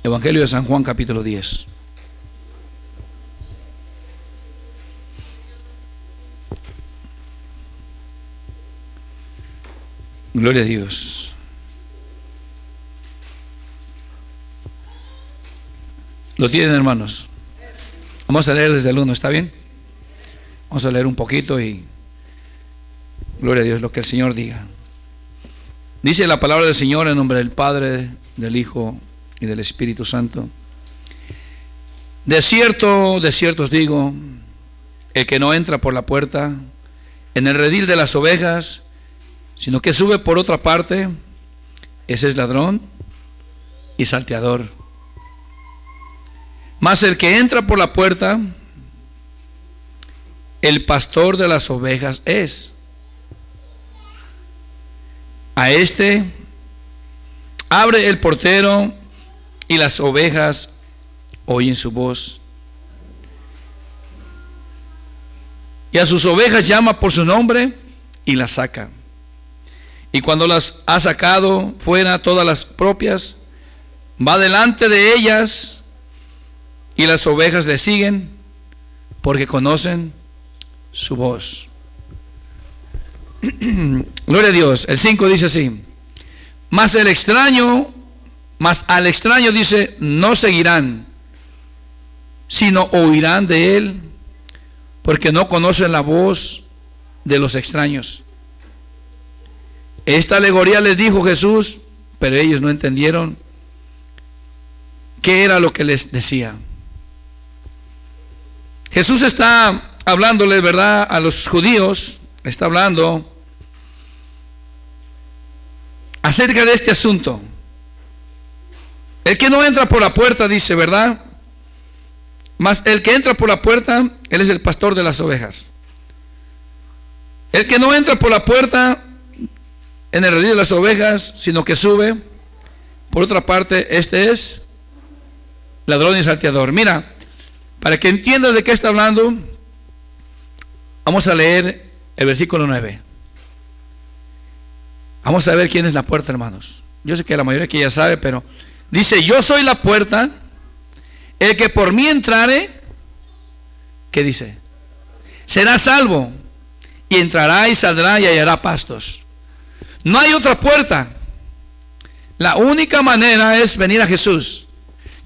Evangelio de San Juan, capítulo 10. Gloria a Dios. ¿Lo tienen, hermanos? Vamos a leer desde el 1, ¿está bien? Vamos a leer un poquito y gloria a Dios, lo que el Señor diga. Dice la palabra del Señor en nombre del Padre, del Hijo y del Espíritu Santo. De cierto os digo, el que no entra por la puerta en el redil de las ovejas, sino que sube por otra parte, ese es ladrón y salteador. Mas el que entra por la puerta, el pastor de las ovejas es. A este abre el portero y las ovejas oyen su voz. Y a sus ovejas llama por su nombre y las saca. Y cuando las ha sacado fuera todas las propias, va delante de ellas y las ovejas le siguen porque conocen su voz. Gloria a Dios. El 5 dice así: mas al extraño dice, no seguirán, sino oirán de él, porque no conocen la voz de los extraños. Esta alegoría les dijo Jesús, pero ellos no entendieron qué era lo que les decía. Jesús está hablándole, ¿verdad?, a los judíos. Está hablando acerca de este asunto. El que no entra por la puerta, dice, ¿verdad? Mas el que entra por la puerta, él es el pastor de las ovejas. El que no entra por la puerta en el redil de las ovejas, sino que sube por otra parte, este es ladrón y salteador. Mira, para que entiendas de qué está hablando, vamos a leer el versículo 9. Vamos a ver quién es la puerta, hermanos. Yo sé que la mayoría aquí ya sabe, pero dice: yo soy la puerta, el que por mí entrare, ¿qué dice? Será salvo, y entrará y saldrá y hallará pastos. No hay otra puerta. La única manera es venir a Jesús.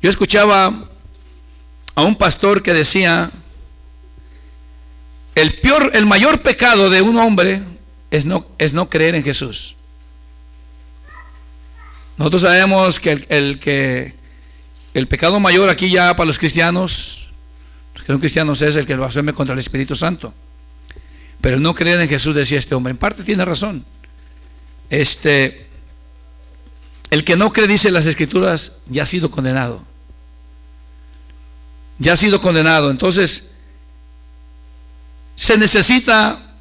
Yo escuchaba a un pastor que decía: el mayor pecado de un hombre es no creer en Jesús. Nosotros sabemos que el pecado mayor aquí ya para los cristianos, los que son cristianos, es el que blasfeme contra el Espíritu Santo. Pero no creer en Jesús, decía este hombre. En parte tiene razón. El que no cree, dice las Escrituras, ya ha sido condenado. Ya ha sido condenado. Entonces se necesita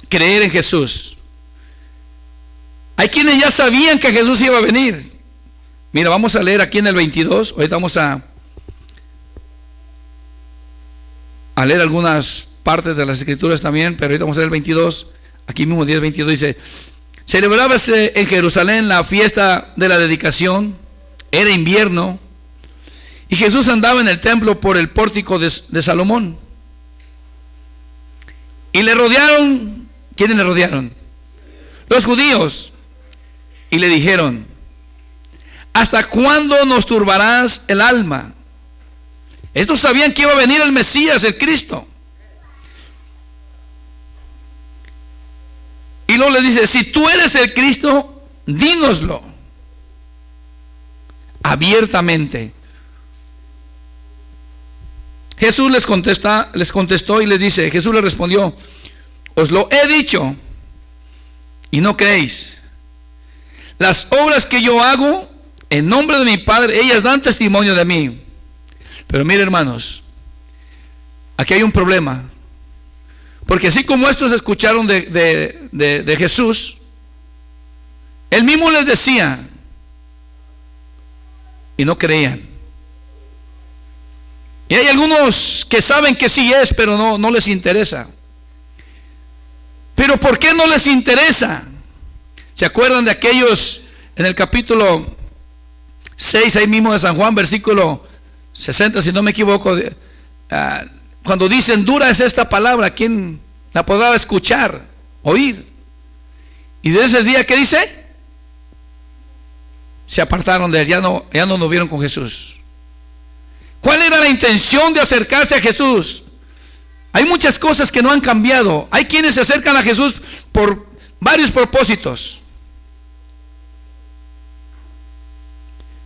creer en Jesús. Hay quienes ya sabían que Jesús iba a venir. Mira, vamos a leer aquí en el 22. Ahorita vamos a leer algunas partes de las Escrituras también, pero ahorita vamos a leer el 22. Aquí mismo 10:22 dice: celebrábase en Jerusalén la fiesta de la dedicación. Era invierno y Jesús andaba en el templo por el pórtico de Salomón. Y le rodearon. ¿Quiénes le rodearon? Los judíos. Y le dijeron: ¿hasta cuándo nos turbarás el alma? Estos sabían que iba a venir el Mesías, el Cristo. Y luego le dice: si tú eres el Cristo, dínoslo abiertamente. Jesús les contestó y les dice, Jesús les respondió: os lo he dicho y no creéis. Las obras que yo hago en nombre de mi Padre, ellas dan testimonio de mí. Pero mire, hermanos, aquí hay un problema. Porque así como estos escucharon de Jesús, él mismo les decía y no creían. Y hay algunos que saben que sí es, pero no les interesa. Pero ¿por qué no les interesa? ¿Se acuerdan de aquellos en el capítulo 6, ahí mismo de San Juan, versículo 60, si no me equivoco, cuando dicen dura es esta palabra, ¿quién la podrá escuchar, oír? Y desde ese día, ¿qué dice? Se apartaron de él, ya no lo vieron con Jesús. ¿Cuál era la intención de acercarse a Jesús? Hay muchas cosas que no han cambiado. Hay quienes se acercan a Jesús por varios propósitos.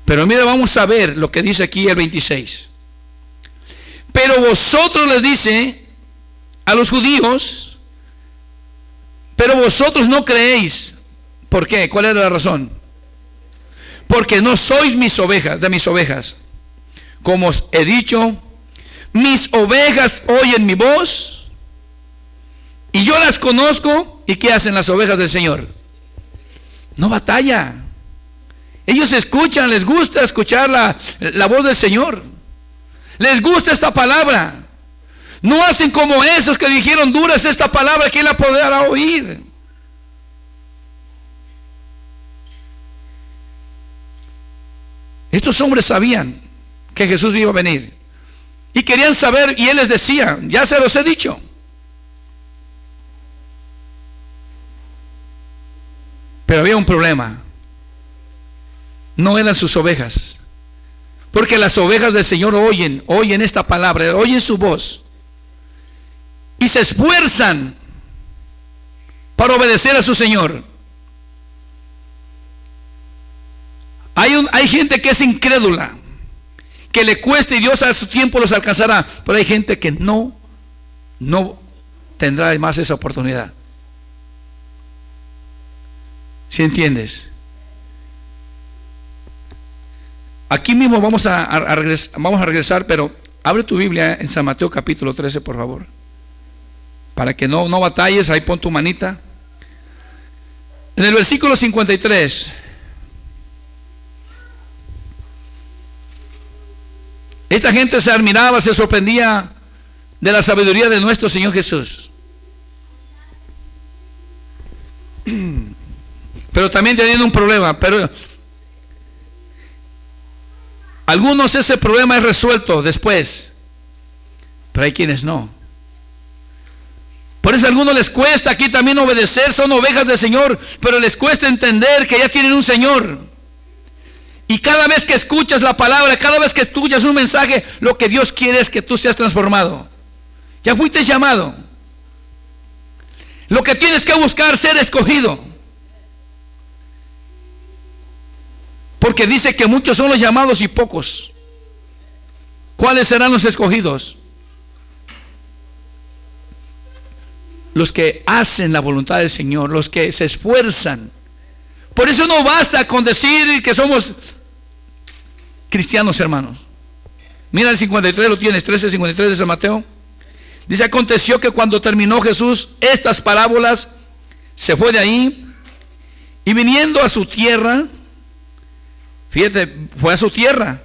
Pero mira, vamos a ver lo que dice aquí el 26. Pero vosotros, les dice a los judíos, pero vosotros no creéis. ¿Por qué? ¿Cuál era la razón? Porque no sois mis ovejas. Como os he dicho, mis ovejas oyen mi voz y yo las conozco. ¿Y qué hacen las ovejas del Señor? No batalla. Ellos escuchan, les gusta escuchar la voz del Señor. Les gusta esta palabra. No hacen como esos que dijeron dura es esta palabra, ¿quién la podrá oír? Estos hombres sabían que Jesús iba a venir y querían saber, y Él les decía, ya se los he dicho. Pero había un problema. No eran sus ovejas, porque las ovejas del Señor oyen esta palabra, oyen su voz y se esfuerzan para obedecer a su Señor. Hay gente que es incrédula, que le cuesta, y Dios a su tiempo los alcanzará, pero hay gente que no tendrá más esa oportunidad. ¿Sí entiendes? Aquí mismo vamos a regresar, pero abre tu Biblia en San Mateo capítulo 13, por favor, para que no batalles. Ahí pon tu manita en el versículo 53. Esta gente se admiraba, se sorprendía de la sabiduría de nuestro Señor Jesús, pero también tenían un problema. Pero algunos ese problema es resuelto después, pero hay quienes no. Por eso a algunos les cuesta aquí también obedecer, son ovejas del Señor, pero les cuesta entender que ya tienen un Señor. Y cada vez que escuchas la palabra, cada vez que escuchas un mensaje, lo que Dios quiere es que tú seas transformado. Ya fuiste llamado. Lo que tienes que buscar es ser escogido. Porque dice que muchos son los llamados y pocos. ¿Cuáles serán los escogidos? Los que hacen la voluntad del Señor, los que se esfuerzan. Por eso no basta con decir que somos cristianos, hermanos. Mira el 53, lo tienes, 13:53 de San Mateo. Dice: aconteció que cuando terminó Jesús estas parábolas, se fue de ahí, y viniendo a su tierra, fíjate, fue a su tierra,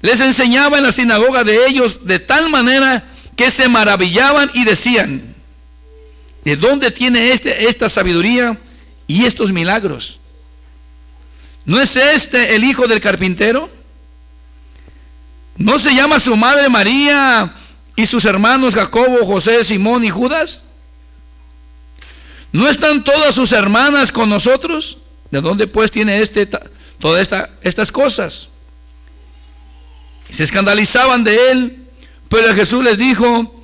les enseñaba en la sinagoga de ellos de tal manera que se maravillaban y decían: ¿de dónde tiene esta sabiduría y estos milagros? ¿No es este el hijo del carpintero? ¿No se llama su madre María y sus hermanos Jacobo, José, Simón y Judas? ¿No están todas sus hermanas con nosotros? ¿De dónde pues tiene todas estas cosas? Y se escandalizaban de él. Pero Jesús les dijo: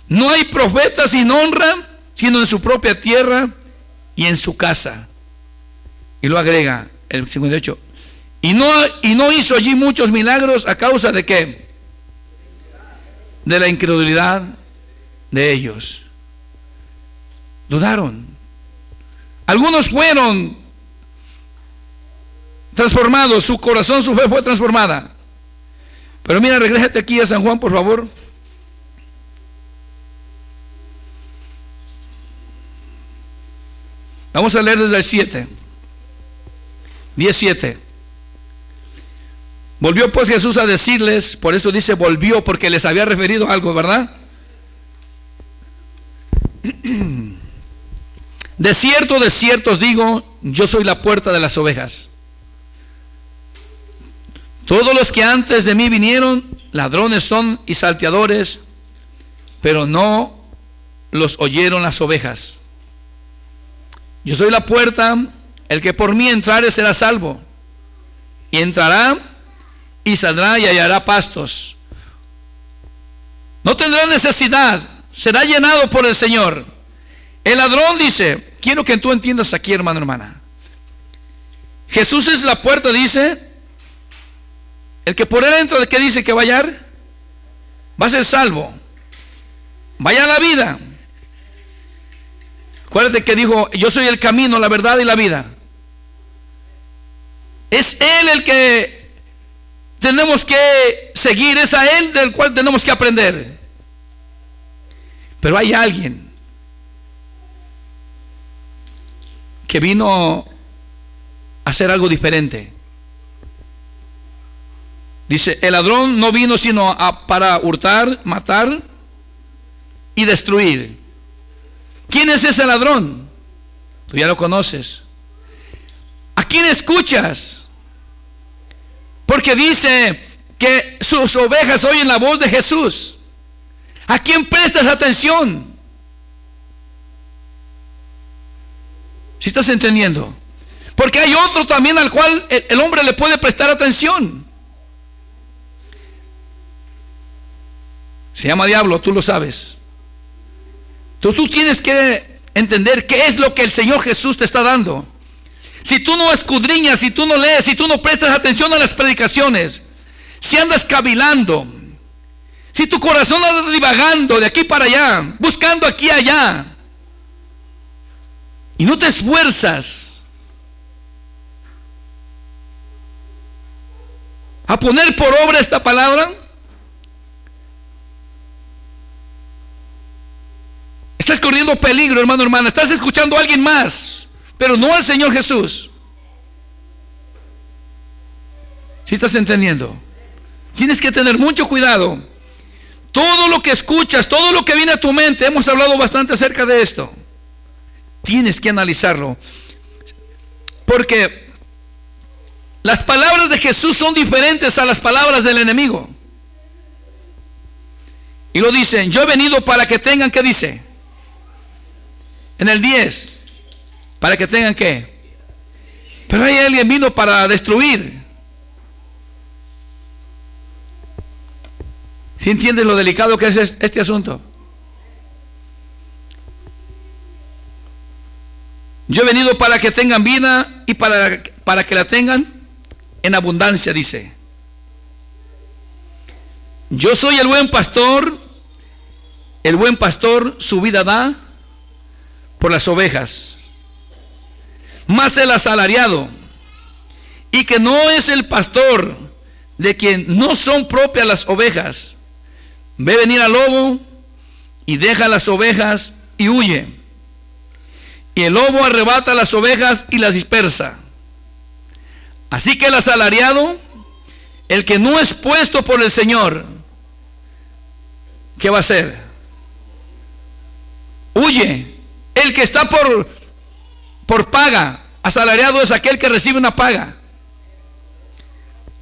no hay profeta sin honra, sino en su propia tierra y en su casa. Y lo agrega el 58. Y no hizo allí muchos milagros, ¿a causa de qué? De la incredulidad de ellos. Dudaron. Algunos fueron transformados, su corazón, su fe fue transformada. Pero mira, regrésate aquí a San Juan, por favor. Vamos a leer desde el 7. 17. Volvió pues Jesús a decirles, por eso dice volvió, porque les había referido algo, ¿verdad? De cierto os digo, yo soy la puerta de las ovejas. Todos los que antes de mí vinieron, ladrones son y salteadores, pero no los oyeron las ovejas. Yo soy la puerta, el que por mí entrare será salvo, y entrará y saldrá y hallará pastos. No tendrá necesidad, será llenado por el Señor. El ladrón dice, quiero que tú entiendas aquí, hermano, hermana. Jesús es la puerta, dice. El que por él entra, ¿qué dice que va a hallar? Va a ser salvo. Vaya a la vida. Acuérdate que dijo, yo soy el camino, la verdad y la vida. Es Él el que tenemos que seguir, es a Él del cual tenemos que aprender. Pero hay alguien que vino a hacer algo diferente. Dice, el ladrón no vino sino para hurtar, matar y destruir. ¿Quién es ese ladrón? Tú ya lo conoces. ¿A quién escuchas? Porque dice que sus ovejas oyen la voz de Jesús. ¿A quién prestas atención? ¿Sí estás entendiendo? Porque hay otro también al cual el hombre le puede prestar atención. Se llama diablo, tú lo sabes. Entonces tú tienes que entender qué es lo que el Señor Jesús te está dando. Si tú no escudriñas, si tú no lees, si tú no prestas atención a las predicaciones, si andas cavilando, si tu corazón anda divagando de aquí para allá, buscando aquí y allá, y no te esfuerzas a poner por obra esta palabra, estás corriendo peligro, hermano, hermana. Estás escuchando a alguien más, pero no al Señor Jesús. ¿Sí estás entendiendo? Tienes que tener mucho cuidado. Todo lo que escuchas, todo lo que viene a tu mente, hemos hablado bastante acerca de esto. Tienes que analizarlo. Porque las palabras de Jesús son diferentes a las palabras del enemigo. Y lo dicen, yo he venido para que tengan, ¿qué dice? En el 10, para que tengan ¿qué? Pero hay alguien vino para destruir. ¿Sí entiendes lo delicado que es este asunto? Yo he venido para que tengan vida y para que la tengan en abundancia, dice. Yo soy el buen pastor su vida da por las ovejas. Mas el asalariado, y que no es el pastor, de quien no son propias las ovejas, ve venir al lobo y deja las ovejas y huye. Y el lobo arrebata las ovejas y las dispersa. Así que el asalariado, el que no es puesto por el Señor, ¿qué va a hacer? Huye. El que está por paga, asalariado es aquel que recibe una paga.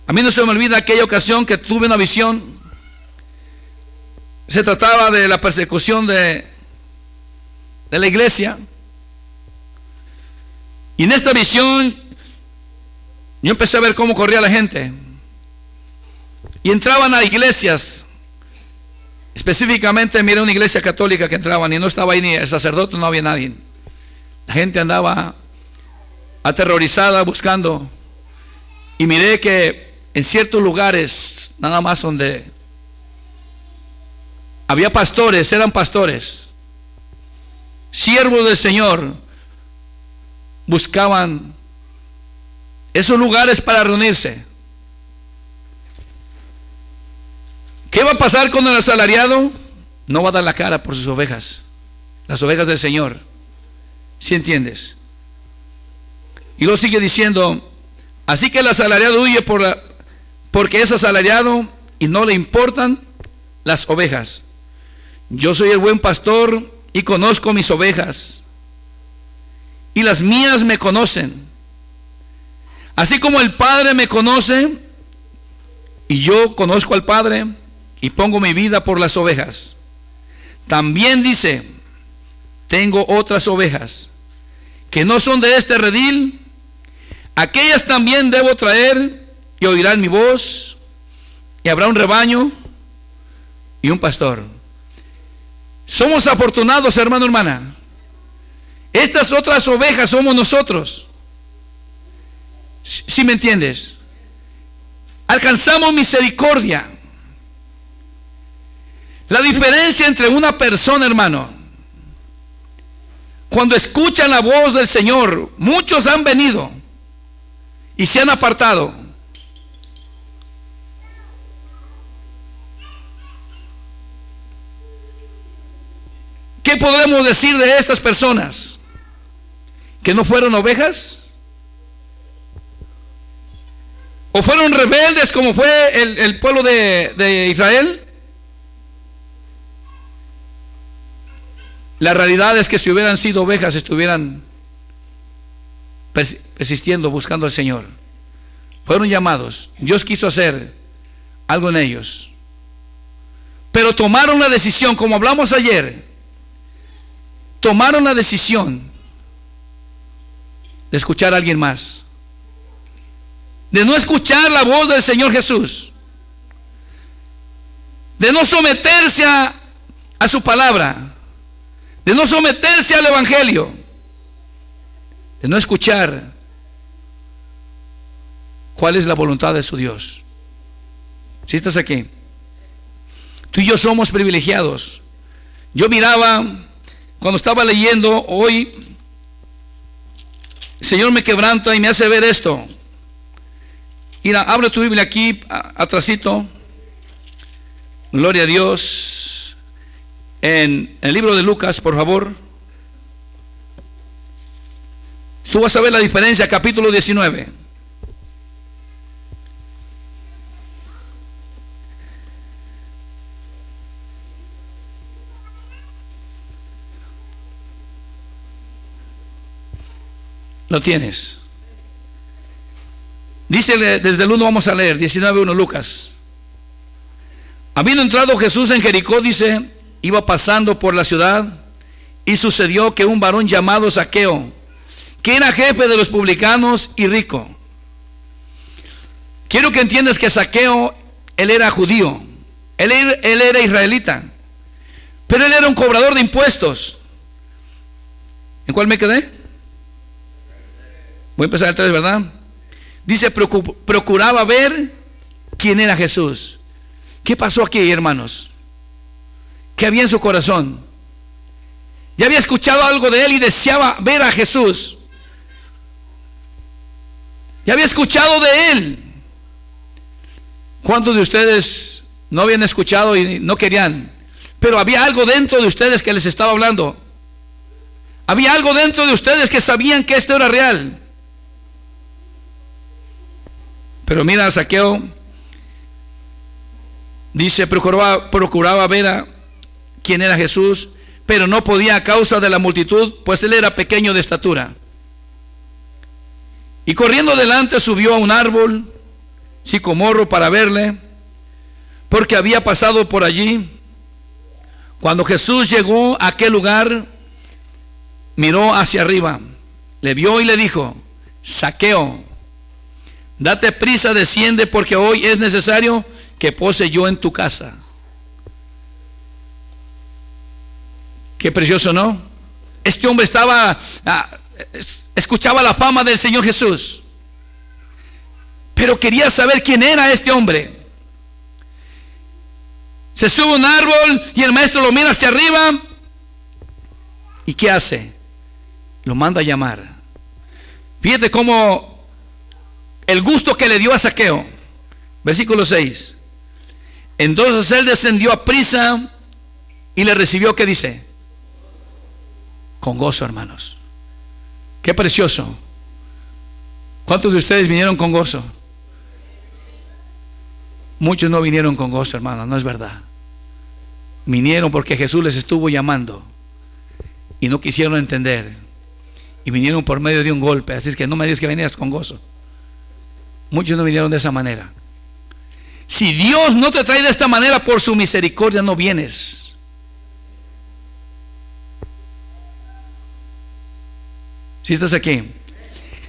A mí no se me olvida aquella ocasión que tuve una visión. Se trataba de la persecución de la iglesia. Y en esta visión yo empecé a ver cómo corría la gente. Y entraban a iglesias. Específicamente miré una iglesia católica que entraban y no estaba ahí ni el sacerdote, no había nadie. La gente andaba aterrorizada buscando. Y miré que en ciertos lugares, nada más donde había pastores, eran pastores, siervos del Señor, buscaban esos lugares para reunirse. ¿Qué va a pasar con el asalariado? No va a dar la cara por sus ovejas, las ovejas del Señor. ¿Sí entiendes? Y lo sigue diciendo, así que el asalariado huye porque es asalariado y no le importan las ovejas. Yo soy el buen pastor y conozco mis ovejas, y las mías me conocen. Así como el Padre me conoce y yo conozco al Padre y pongo mi vida por las ovejas. También dice, tengo otras ovejas que no son de este redil, aquellas también debo traer y oirán mi voz, y habrá un rebaño y un pastor. Somos afortunados, hermano, hermana. Estas otras ovejas somos nosotros. ¿Sí me entiendes? Alcanzamos misericordia. La diferencia entre una persona, hermano, cuando escuchan la voz del Señor, muchos han venido y se han apartado. ¿Qué podemos decir de estas personas? ¿Que no fueron ovejas? ¿O fueron rebeldes como fue el pueblo de Israel? La realidad es que si hubieran sido ovejas, estuvieran persistiendo, buscando al Señor. Fueron llamados. Dios quiso hacer algo en ellos. Pero tomaron la decisión, como hablamos ayer, tomaron la decisión de escuchar a alguien más, de no escuchar la voz del Señor Jesús, de no someterse a su palabra, de no someterse al Evangelio, de no escuchar cuál es la voluntad de su Dios. Si estás aquí, tú y yo somos privilegiados. Yo miraba, cuando estaba leyendo hoy, el Señor me quebranta y me hace ver esto. Mira, abre tu Biblia aquí, atrasito. Gloria a Dios. En el libro de Lucas, por favor. Tú vas a ver la diferencia, capítulo 19. Lo tienes. Dice desde el 1, vamos a leer 19:1, Lucas. Habiendo entrado Jesús en Jericó, dice, iba pasando por la ciudad, y sucedió que un varón llamado Zaqueo, que era jefe de los publicanos y rico. Quiero que entiendas que Zaqueo, él era judío, él era israelita, pero él era un cobrador de impuestos. ¿En cuál me quedé? Voy a empezar el 3, ¿verdad? Dice, procuraba ver quién era Jesús. ¿Qué pasó aquí, hermanos? ¿Qué había en su corazón? Ya había escuchado algo de él y deseaba ver a Jesús. Ya había escuchado de él. ¿Cuántos de ustedes no habían escuchado y no querían? Pero había algo dentro de ustedes que les estaba hablando. Había algo dentro de ustedes que sabían que esto era real. Pero mira, Zaqueo dice, procuraba ver a quién era Jesús, pero no podía a causa de la multitud, pues él era pequeño de estatura. Y corriendo delante subió a un árbol sicomorro para verle, porque había pasado por allí. Cuando Jesús llegó a aquel lugar, miró hacia arriba, le vio y le dijo, Zaqueo, date prisa, desciende, porque hoy es necesario que pose yo en tu casa. Qué precioso, ¿no? Este hombre escuchaba la fama del Señor Jesús, pero quería saber quién era este hombre. Se sube a un árbol y el maestro lo mira hacia arriba. ¿Y qué hace? Lo manda a llamar. Fíjate cómo el gusto que le dio a Zaqueo. Versículo 6. Entonces él descendió a prisa y le recibió, ¿qué dice? Con gozo, hermanos. Qué precioso. ¿Cuántos de ustedes vinieron con gozo? Muchos no vinieron con gozo, hermano, no es verdad. Vinieron porque Jesús les estuvo llamando y no quisieron entender, y vinieron por medio de un golpe. Así es que no me digas que venías con gozo. Muchos no vinieron de esa manera. Si Dios no te trae de esta manera, por su misericordia no vienes. Si estás aquí.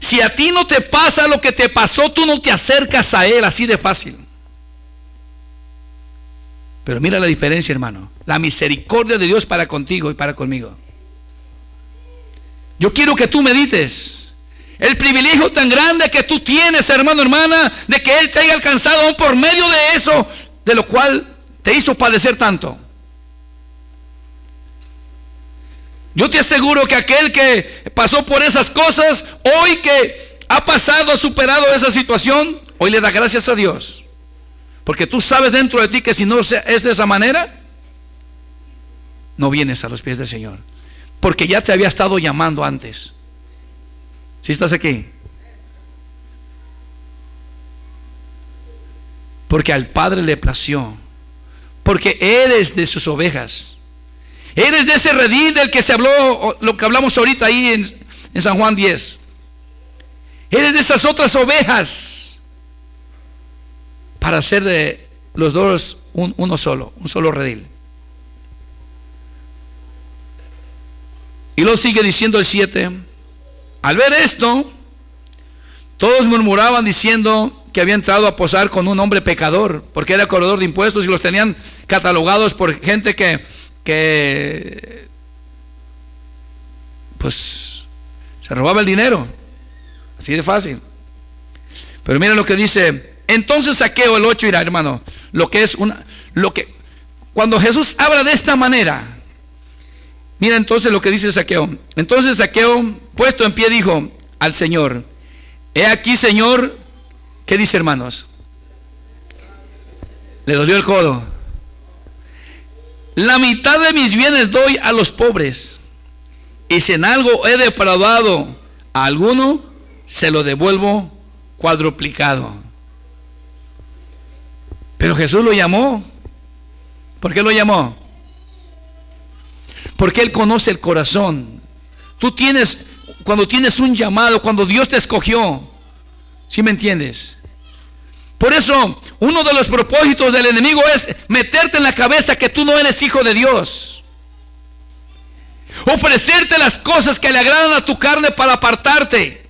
Si a ti no te pasa lo que te pasó, tú no te acercas a Él así de fácil. Pero mira la diferencia, hermano. La misericordia de Dios para contigo y para conmigo. Yo quiero que tú medites el privilegio tan grande que tú tienes, hermano, hermana, de que Él te haya alcanzado aún por medio de eso, de lo cual te hizo padecer tanto. Yo te aseguro que aquel que pasó por esas cosas, hoy que ha pasado, ha superado esa situación, hoy le da gracias a Dios. Porque tú sabes dentro de ti que si no es de esa manera, no vienes a los pies del Señor. Porque ya te había estado llamando antes. ¿Sí estás aquí? Porque al Padre le plació. Porque eres de sus ovejas. Eres de ese redil del que se habló, lo que hablamos ahorita ahí en San Juan 10. Eres de esas otras ovejas, para hacer de los dos un solo redil. Y luego sigue diciendo el 7. Al ver esto, todos murmuraban diciendo que había entrado a posar con un hombre pecador, porque era cobrador de impuestos, y los tenían catalogados por gente que pues se robaba el dinero, así de fácil. Pero mira lo que dice. Entonces Zaqueo, el 8, irá, hermano, cuando Jesús habla de esta manera, mira entonces lo que dice Zaqueo. Entonces Zaqueo, puesto en pie, dijo al Señor: he aquí, Señor. ¿Qué dice, hermanos? Le dolió el codo. La mitad de mis bienes doy a los pobres, y si en algo he defraudado a alguno, se lo devuelvo cuadruplicado. Pero Jesús lo llamó. ¿Por qué lo llamó? Porque Él conoce el corazón. Cuando tienes un llamado, cuando Dios te escogió, ¿sí me entiendes? Por eso, uno de los propósitos del enemigo es meterte en la cabeza que tú no eres hijo de Dios. Ofrecerte las cosas que le agradan a tu carne para apartarte.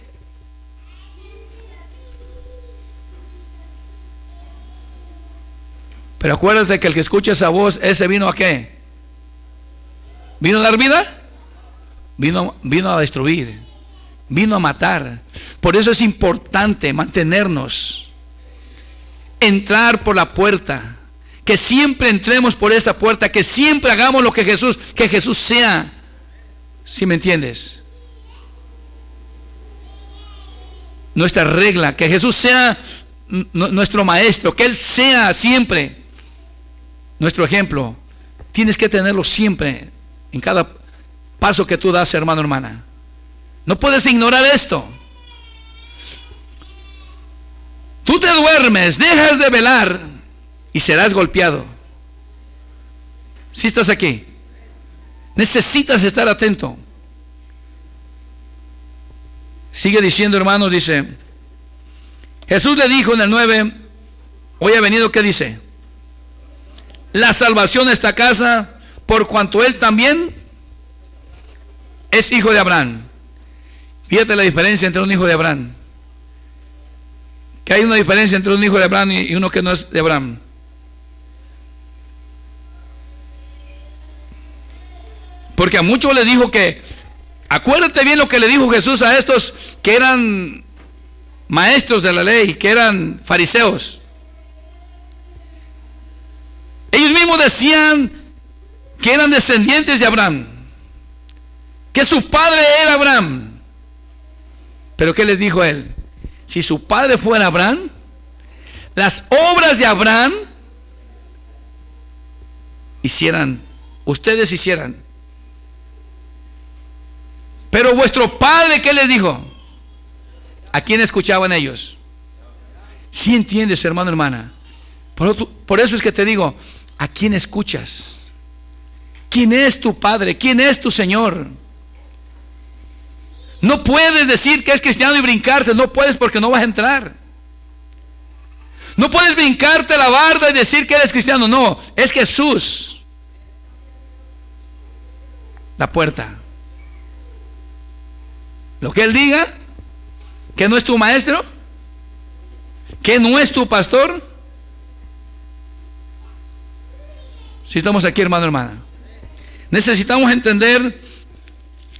Pero acuérdate que el que escucha esa voz, ese vino ¿a qué? ¿Vino a dar vida? Vino a destruir. Vino a matar. Por eso es importante mantenernos, entrar por la puerta, que siempre entremos por esta puerta, que siempre hagamos lo que Jesús sea. ¿Sí me entiendes? Nuestra regla, que Jesús sea nuestro maestro, que Él sea siempre nuestro ejemplo. Tienes que tenerlo siempre en cada paso que tú das, hermano, hermana. No puedes ignorar esto. Tú te duermes, dejas de velar y serás golpeado. Si estás aquí, necesitas estar atento. Sigue diciendo, hermanos, dice: Jesús le dijo en el 9: hoy ha venido, ¿qué dice? La salvación a esta casa, por cuanto él también es hijo de Abraham. Fíjate la diferencia entre un hijo de Abraham. Que hay una diferencia entre un hijo de Abraham y uno que no es de Abraham. Porque a muchos les dijo que, acuérdate bien lo que le dijo Jesús a estos que eran maestros de la ley, que eran fariseos. Ellos mismos decían que eran descendientes de Abraham, que su padre era Abraham. Pero ¿qué les dijo él? Si su padre fuera Abraham, las obras de Abraham ustedes hicieran. Pero vuestro padre, ¿qué les dijo? ¿A quién escuchaban ellos? ¿Sí entiendes, hermano, hermana? Por eso es que te digo, ¿a quién escuchas? ¿Quién es tu padre? ¿Quién es tu Señor? No puedes decir que es cristiano y brincarte. No puedes, porque no vas a entrar. No puedes brincarte la barda y decir que eres cristiano. No, es Jesús la puerta. Lo que Él diga, que no es tu maestro, que no es tu pastor. Si estamos aquí, hermano, hermana, necesitamos entender,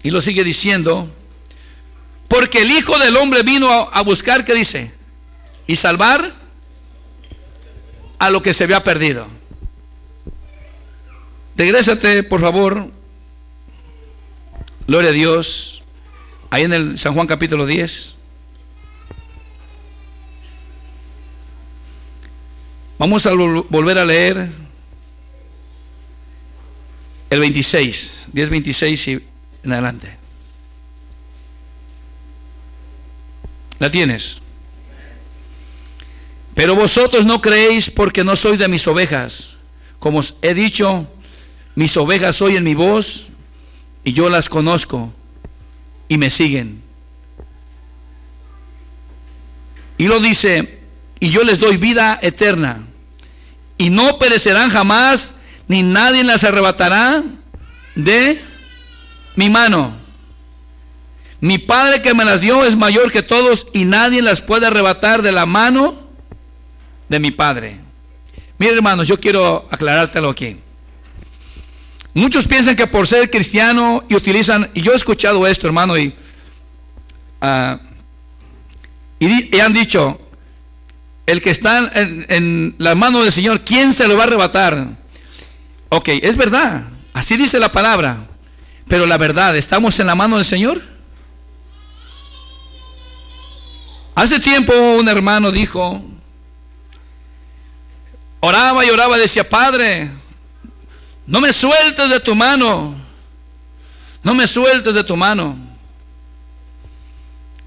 y lo sigue diciendo, porque el Hijo del Hombre vino a buscar, ¿qué dice? Y salvar a lo que se había perdido. Regrésate, por favor, gloria a Dios, ahí en el San Juan capítulo 10. Vamos a volver a leer el 26, 10:26 y en adelante. ¿La tienes? Pero vosotros no creéis porque no sois de mis ovejas. Como os he dicho, mis ovejas oyen mi voz y yo las conozco y me siguen. Y lo dice, y yo les doy vida eterna y no perecerán jamás, ni nadie las arrebatará de mi mano. Mi Padre que me las dio es mayor que todos y nadie las puede arrebatar de la mano de mi Padre. Mira, hermanos, yo quiero aclarártelo aquí. Muchos piensan que por ser cristiano y utilizan, y yo he escuchado esto, hermano, y han dicho, el que está en la mano del Señor, ¿quién se lo va a arrebatar? Ok, es verdad, así dice la palabra, pero la verdad, ¿estamos en la mano del Señor? Hace tiempo un hermano dijo, oraba y oraba, decía, Padre, no me sueltes de tu mano, no me sueltes de tu mano.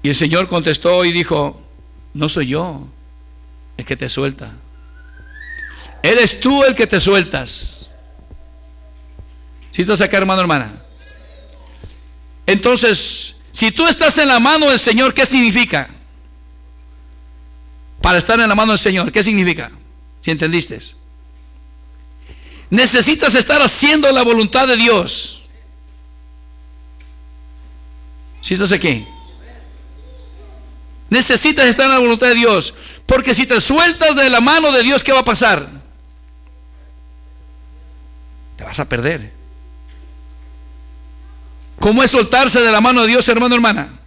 Y el Señor contestó y dijo, no soy yo el que te suelta, eres tú el que te sueltas. ¿Sí estás acá, hermano, hermana? Entonces, si tú estás en la mano del Señor, ¿qué significa? Para estar en la mano del Señor, ¿qué significa? Si entendiste. Necesitas estar haciendo la voluntad de Dios. ¿Sí estás aquí? Necesitas estar en la voluntad de Dios, porque si te sueltas de la mano de Dios, ¿qué va a pasar? Te vas a perder. ¿Cómo es soltarse de la mano de Dios, hermano, hermana?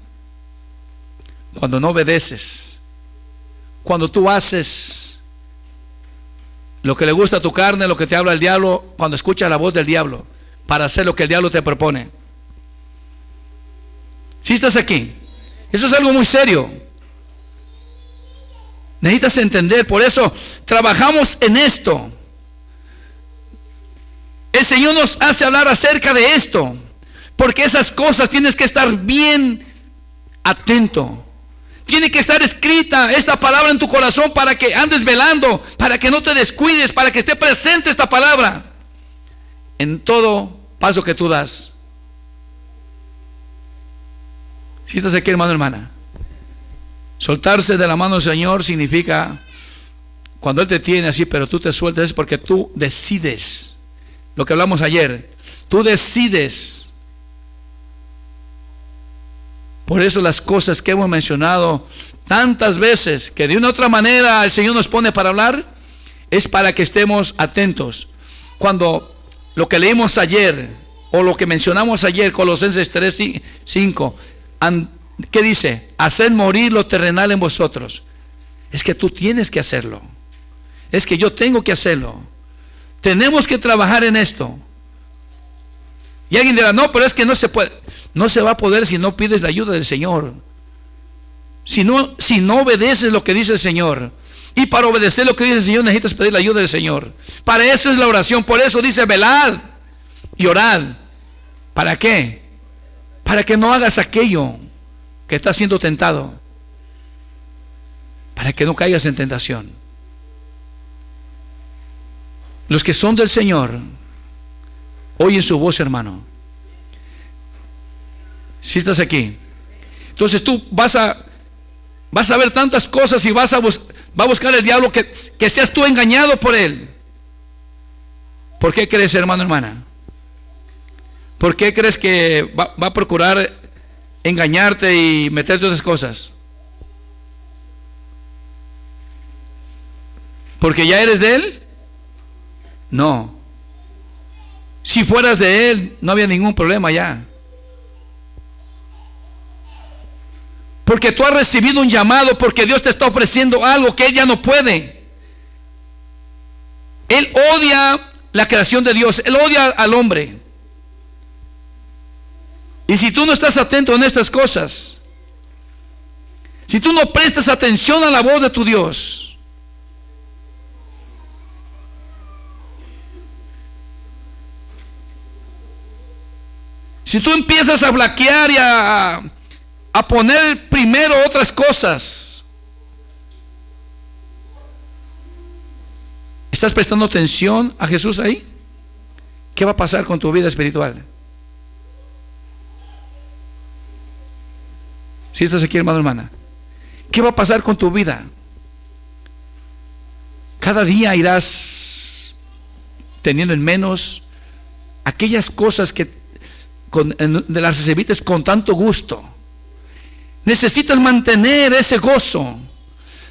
Cuando no obedeces, cuando tú haces lo que le gusta a tu carne, lo que te habla el diablo, cuando escuchas la voz del diablo para hacer lo que el diablo te propone. ¿Sí estás aquí? Eso es algo muy serio. Necesitas entender, por eso trabajamos en esto. El Señor nos hace hablar acerca de esto, porque esas cosas tienes que estar bien atento. Tiene que estar escrita esta palabra en tu corazón para que andes velando, para que no te descuides, para que esté presente esta palabra en todo paso que tú das. Si estás aquí, hermano, hermana, soltarse de la mano del Señor significa cuando Él te tiene así, pero tú te sueltas, es porque tú decides. Lo que hablamos ayer, tú decides. Por eso las cosas que hemos mencionado tantas veces, que de una u otra manera el Señor nos pone para hablar, es para que estemos atentos. Cuando lo que leímos ayer, o lo que mencionamos ayer, Colosenses 3:5, ¿qué dice? Haced morir lo terrenal en vosotros. Es que tú tienes que hacerlo. Es que yo tengo que hacerlo. Tenemos que trabajar en esto. Y alguien dirá, no, pero es que no se puede. No se va a poder si no pides la ayuda del Señor. Si no obedeces lo que dice el Señor. Y para obedecer lo que dice el Señor necesitas pedir la ayuda del Señor. Para eso es la oración. Por eso dice velad y orad. ¿Para qué? Para que no hagas aquello que estás siendo tentado. Para que no caigas en tentación. Los que son del Señor oyen su voz, hermano. Si estás aquí, entonces tú vas a ver tantas cosas y vas Va a buscar el diablo que seas tú engañado por él. ¿Por qué crees, hermano, hermana? ¿Por qué crees que va a procurar engañarte y meterte otras cosas? ¿Porque ya eres de él? No. Si fueras de él, no había ningún problema ya. Porque tú has recibido un llamado, porque Dios te está ofreciendo algo que él ya no puede. Él odia la creación de Dios, él odia al hombre. Y si tú no estás atento en estas cosas, si tú no prestas atención a la voz de tu Dios, si tú empiezas a flaquear y a poner primero otras cosas, ¿estás prestando atención a Jesús ahí? ¿Qué va a pasar con tu vida espiritual? Si estás aquí, hermano, hermana, ¿qué va a pasar con tu vida? Cada día irás teniendo en menos aquellas cosas que de las recibiste con tanto gusto. Necesitas mantener ese gozo,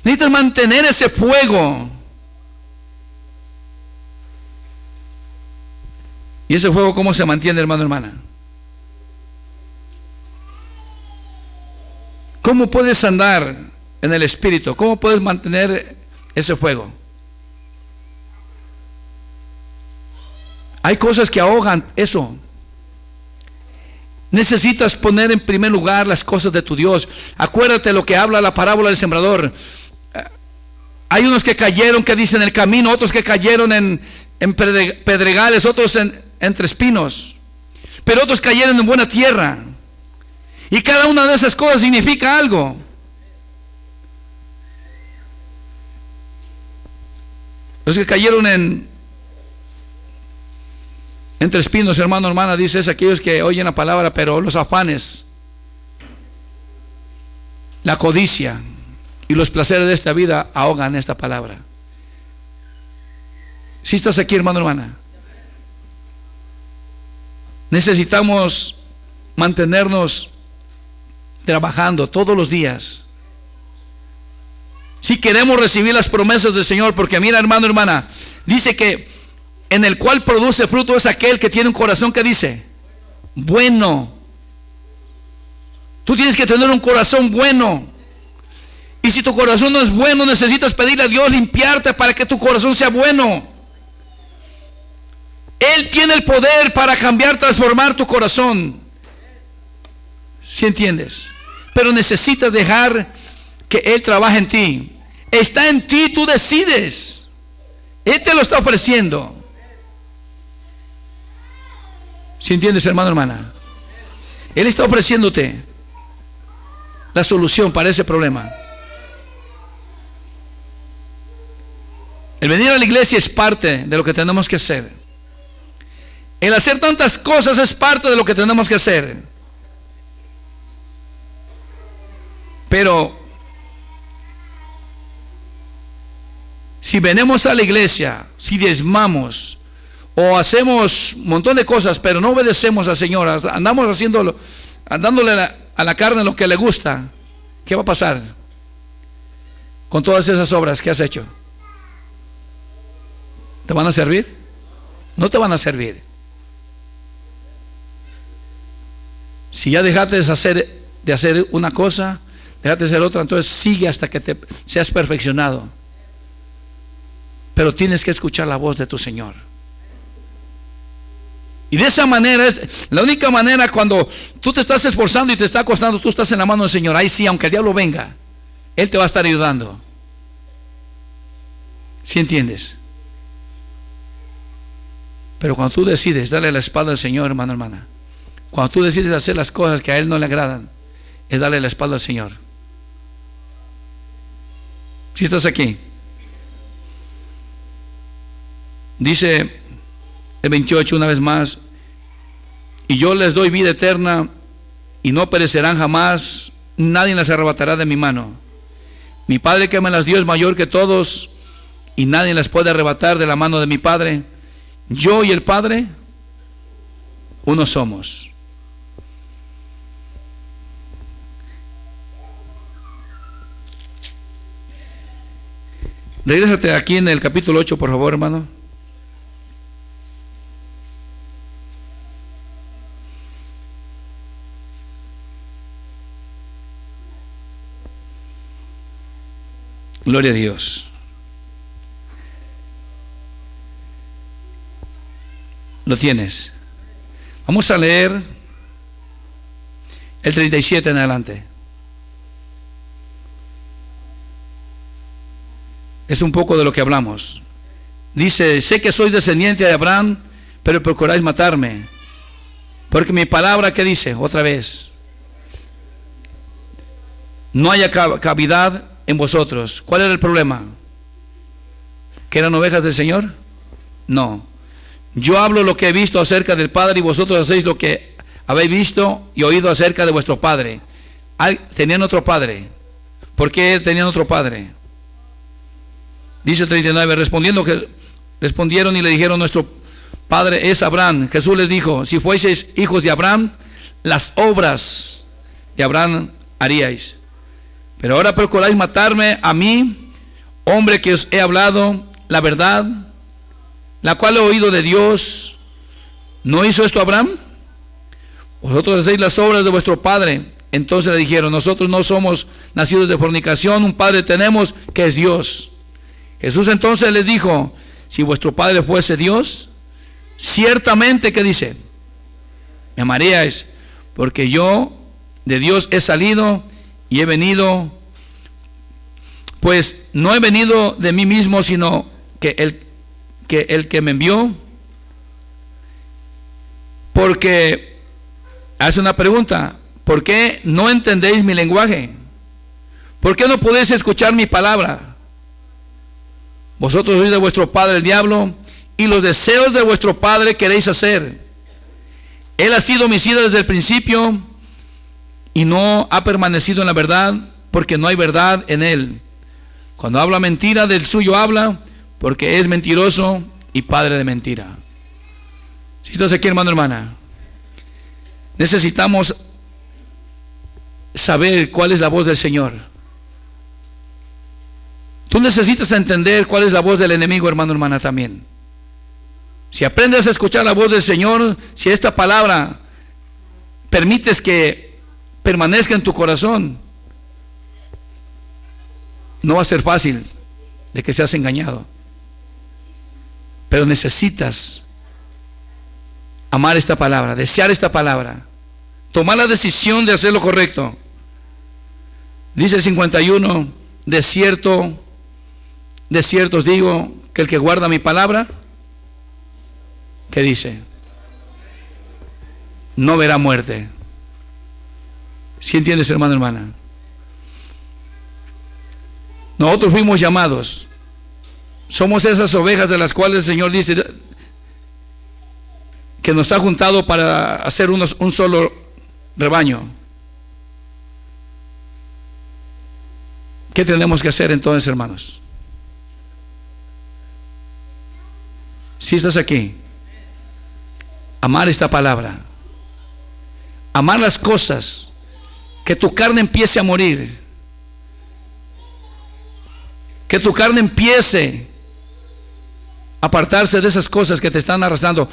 necesitas mantener ese fuego. ¿Y ese fuego cómo se mantiene, hermano, hermana? ¿Cómo puedes andar en el Espíritu? ¿Cómo puedes mantener ese fuego? Hay cosas que ahogan eso. Necesitas poner en primer lugar las cosas de tu Dios. Acuérdate lo que habla la parábola del sembrador. Hay unos que cayeron, que dicen, en el camino, otros que cayeron en pedregales, otros entre espinos, pero otros cayeron en buena tierra. Y cada una de esas cosas significa algo. Los que cayeron entre espinos, hermano, hermana, dice, es aquellos que oyen la palabra, pero los afanes, la codicia y los placeres de esta vida ahogan esta palabra. Si estás aquí, hermano, hermana, necesitamos mantenernos trabajando todos los días si queremos recibir las promesas del Señor. Porque mira, hermano, hermana, dice que en el cual produce fruto es aquel que tiene un corazón que dice bueno. Tú tienes que tener un corazón bueno. Y si tu corazón no es bueno, necesitas pedirle a Dios limpiarte para que tu corazón sea bueno. Él tiene el poder para cambiar, transformar tu corazón. ¿Sí entiendes? Pero necesitas dejar que Él trabaje en ti. Está en ti, tú decides. Él te lo está ofreciendo. ¿Sí entiendes, hermano, hermana? Él está ofreciéndote la solución para ese problema. El venir a la iglesia es parte de lo que tenemos que hacer. El hacer tantas cosas es parte de lo que tenemos que hacer. Pero si venimos a la iglesia, si diezmamos o hacemos un montón de cosas, pero no obedecemos al Señor, andamos haciéndolo, dándole a la carne lo que le gusta, ¿qué va a pasar con todas esas obras que has hecho? ¿Te van a servir? No te van a servir. Si ya dejaste de hacer una cosa, dejaste de hacer otra, entonces sigue hasta que te seas perfeccionado. Pero tienes que escuchar la voz de tu Señor. Y de esa manera, es la única manera. Cuando tú te estás esforzando y te está costando, tú estás en la mano del Señor. Ahí sí, aunque el diablo venga, Él te va a estar ayudando. ¿Sí entiendes? Pero cuando tú decides darle la espalda al Señor, hermano, hermana, cuando tú decides hacer las cosas que a Él no le agradan, es darle la espalda al Señor. Si estás aquí, dice el 28 una vez más: y yo les doy vida eterna y no perecerán jamás, nadie las arrebatará de mi mano. Mi Padre que me las dio es mayor que todos, y nadie las puede arrebatar de la mano de mi Padre. Yo y el Padre, uno somos. Regrésate aquí en el capítulo 8, por favor, hermano. Gloria a Dios. ¿Lo tienes? Vamos a leer el 37 en adelante. Es un poco de lo que hablamos. Dice: sé que sois descendiente de Abraham, pero procuráis matarme, porque mi palabra, ¿qué dice? Otra vez: no haya cavidad en vosotros. ¿Cuál era el problema? ¿Que eran ovejas del Señor? No. Yo hablo lo que he visto acerca del Padre, y vosotros hacéis lo que habéis visto y oído acerca de vuestro padre. Tenían otro padre. ¿Por qué tenían otro padre? Dice el 39: respondieron y le dijeron: nuestro padre es Abraham. Jesús les dijo: si fueseis hijos de Abraham, las obras de Abraham haríais. Pero ahora procuráis matarme a mí, hombre que os he hablado la verdad, la cual he oído de Dios. ¿No hizo esto Abraham? Vosotros hacéis las obras de vuestro padre. Entonces le dijeron: nosotros no somos nacidos de fornicación, un padre tenemos, que es Dios. Jesús entonces les dijo: si vuestro padre fuese Dios, ciertamente, ¿qué dice? Me amaríais, porque yo de Dios he salido y he venido, pues no he venido de mí mismo, sino que el que me envió. Porque hace una pregunta: ¿por qué no entendéis mi lenguaje? ¿Por qué no podéis escuchar mi palabra? Vosotros sois de vuestro padre el diablo, y los deseos de vuestro padre queréis hacer. Él ha sido homicida desde el principio y no ha permanecido en la verdad, porque no hay verdad en él. Cuando habla mentira, del suyo habla, porque es mentiroso y padre de mentira. Si estás aquí, hermano, hermana, necesitamos saber cuál es la voz del Señor. Tú necesitas entender cuál es la voz del enemigo, hermano, hermana, también. Si aprendes a escuchar la voz del Señor, si esta palabra permites que permanezca en tu corazón, no va a ser fácil de que seas engañado. Pero necesitas amar esta palabra, desear esta palabra, tomar la decisión de hacer lo correcto. Dice el 51: de cierto os digo que el que guarda mi palabra, ¿qué dice? No verá muerte. ¿Sí entiendes, hermano, hermana? Nosotros fuimos llamados, somos esas ovejas de las cuales el Señor dice que nos ha juntado para hacer un solo rebaño. ¿Qué tenemos que hacer entonces, hermanos? Si estás aquí, amar esta palabra, amar las cosas, que tu carne empiece a morir, que tu carne empiece a apartarse de esas cosas que te están arrastrando.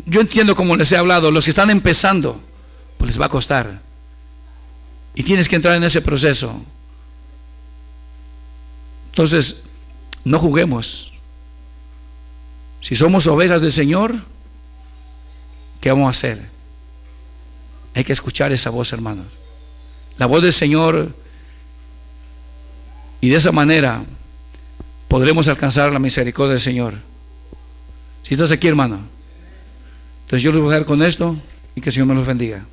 Yo entiendo, como les he hablado, los que están empezando, pues les va a costar, y tienes que entrar en ese proceso. Entonces, no juguemos. Si somos ovejas del Señor, ¿qué vamos a hacer? Hay que escuchar esa voz, hermanos, la voz del Señor, y de esa manera podremos alcanzar la misericordia del Señor. Si estás aquí, hermano, entonces yo los voy a dejar con esto, y que el Señor me los bendiga.